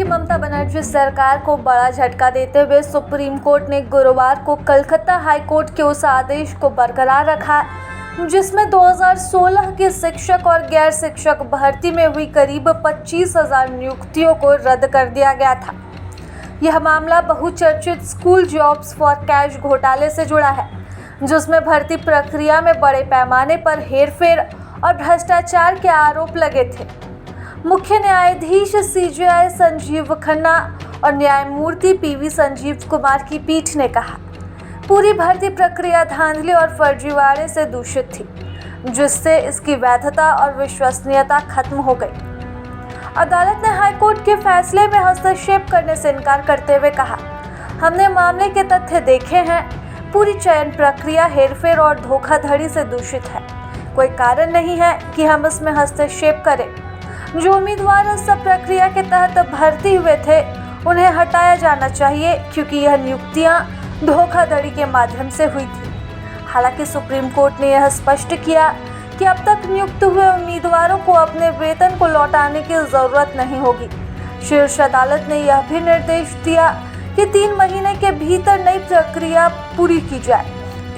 की ममता बनर्जी सरकार को बड़ा झटका देते हुए सुप्रीम कोर्ट ने गुरुवार को कलकत्ता हाई कोर्ट के उस आदेश को बरकरार रखा जिसमें 2016 की शिक्षक और गैर शिक्षक भर्ती में हुई करीब 25,000 नियुक्तियों को रद्द कर दिया गया था। यह मामला बहुचर्चित स्कूल जॉब्स फॉर कैश घोटाले से जुड़ा है, जिसमें भर्ती प्रक्रिया में बड़े पैमाने पर हेरफेर और भ्रष्टाचार के आरोप लगे थे। मुख्य न्यायाधीश सीजेआई संजीव खन्ना और न्यायमूर्ति पीवी संजीव कुमार की पीठ ने कहा, पूरी भर्ती प्रक्रिया धांधली और फर्जीवाड़े से दूषित थी, जिससे इसकी वैधता और विश्वसनीयता खत्म हो गई। अदालत ने हाईकोर्ट के फैसले में हस्तक्षेप करने से इनकार करते हुए कहा, हमने मामले के तथ्य देखे हैं। पूरी चयन प्रक्रिया हेरफेर और धोखाधड़ी से दूषित है। कोई कारण नहीं है कि हम इसमें हस्तक्षेप करें। जो उम्मीदवार इस प्रक्रिया के तहत भर्ती हुए थे, उन्हें हटाया जाना चाहिए, क्योंकि यह नियुक्तियां धोखाधड़ी के माध्यम से हुई थी। हालांकि सुप्रीम कोर्ट ने यह स्पष्ट किया कि अब तक नियुक्त हुए उम्मीदवारों को अपने वेतन को लौटाने की जरूरत नहीं होगी। शीर्ष अदालत ने यह भी निर्देश दिया कि 3 महीने के भीतर नई प्रक्रिया पूरी की जाए।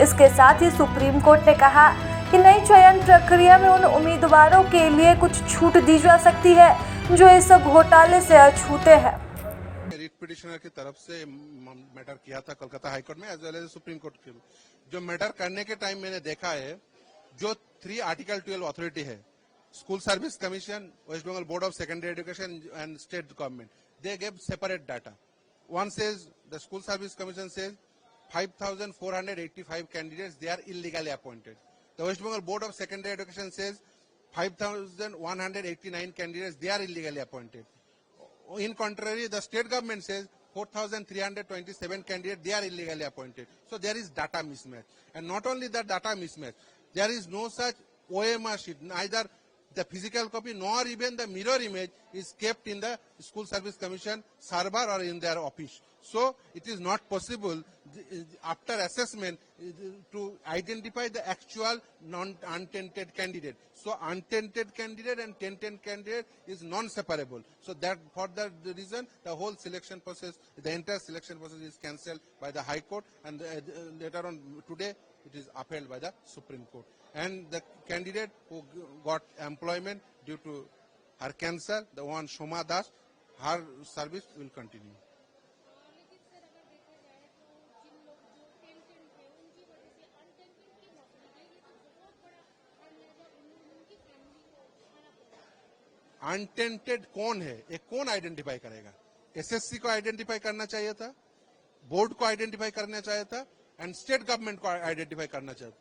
इसके साथ ही सुप्रीम कोर्ट ने कहा कि नई चयन प्रक्रिया में उन उम्मीदवारों के लिए कुछ छूट दी जा सकती है जो इस घोटाले से अछूते हैं। रीट पिटिशनर की तरफ से मैटर किया था कलकत्ता हाईकोर्ट में as well as supreme court के। जो मैटर करने के टाइम मैंने देखा है, जो 3 आर्टिकल 12 अथॉरिटी है, school service commission, West Bengal board of secondary education and state government, they gave separate data. One says the school service commission says 5,485 candidates they are illegally appointed. The West Bengal Board of Secondary Education says 5,189 candidates they are illegally appointed. In contrary, the state government says 4,327 candidates they are illegally appointed. So there is data mismatch, and not only that data mismatch, there is no such OMR sheet, neither the physical copy nor even the mirror image is kept in the School Service Commission server or in their office. So it is not possible after assessment to identify the actual untainted candidate. So untainted candidate and tainted candidate is non-separable. So that for that reason the whole selection process, the entire selection process is cancelled by the High Court, and later on today it is upheld by the Supreme Court. And the candidate who got employment due to her cancer, the one Shoma Das, her service will continue. Unattended कौन है, ये कौन identify करेगा? SSC को identify करना चाहिए था, board को आइडेंटिफाई करना चाहिए था, एंड स्टेट गवर्नमेंट को आइडेंटिफाई करना चाहिए था।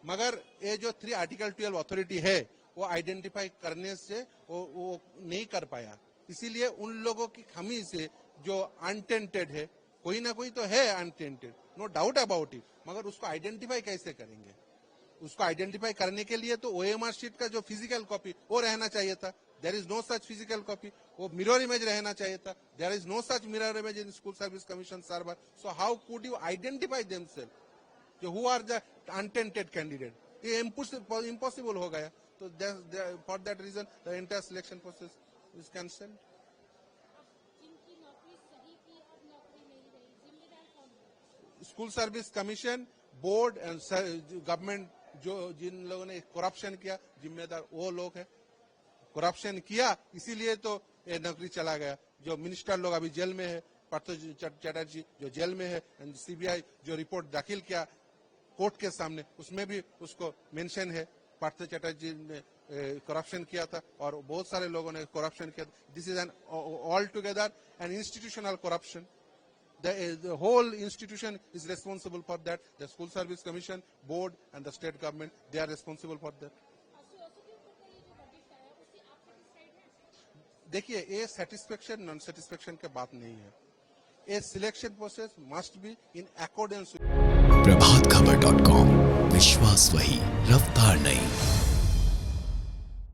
मगर ये जो 3 आर्टिकल 12 अथॉरिटी है, वो आइडेंटिफाई करने से वो नहीं कर पाया। इसीलिए उन लोगों की खामी से जो अनटेंटेड है, कोई ना कोई तो है untainted, no doubt about it, मगर उसको आइडेंटिफाई कैसे करेंगे? उसको आइडेंटिफाई करने के लिए तो ओएमआर शीट का जो फिजिकल कॉपी वो रहना चाहिए था। There is no such physical copy. वो मिरर इमेज रहना चाहिए था। There is no such mirror image in school service commission server. So how could you identify themselves who are the untainted candidate? ये impossible हो गया। तो for that reason the entire selection process is cancelled. School service commission, board and government, जो जिन लोगों ने corruption किया, जिम्मेदार वो लोग हैं। करप्शन किया इसीलिए तो ये नौकरी चला गया। जो मिनिस्टर लोग अभी जेल में है, पार्थ चटर्जी जो जेल में है, एंड सीबीआई जो रिपोर्ट दाखिल किया कोर्ट के सामने, उसमें भी उसको मेंशन है, पार्थ चटर्जी ने करप्शन किया था और बहुत सारे लोगों ने करप्शन किया था। This is an all together an institutional corruption. The whole institution is responsible for that. The School Service Commission, Board and the state government, they are responsible for that. देखिए, ये satisfaction non satisfaction के बात नहीं है। ये selection process must be in accordance with प्रभातखबर.com, विश्वास वही, रफ्तार नहीं।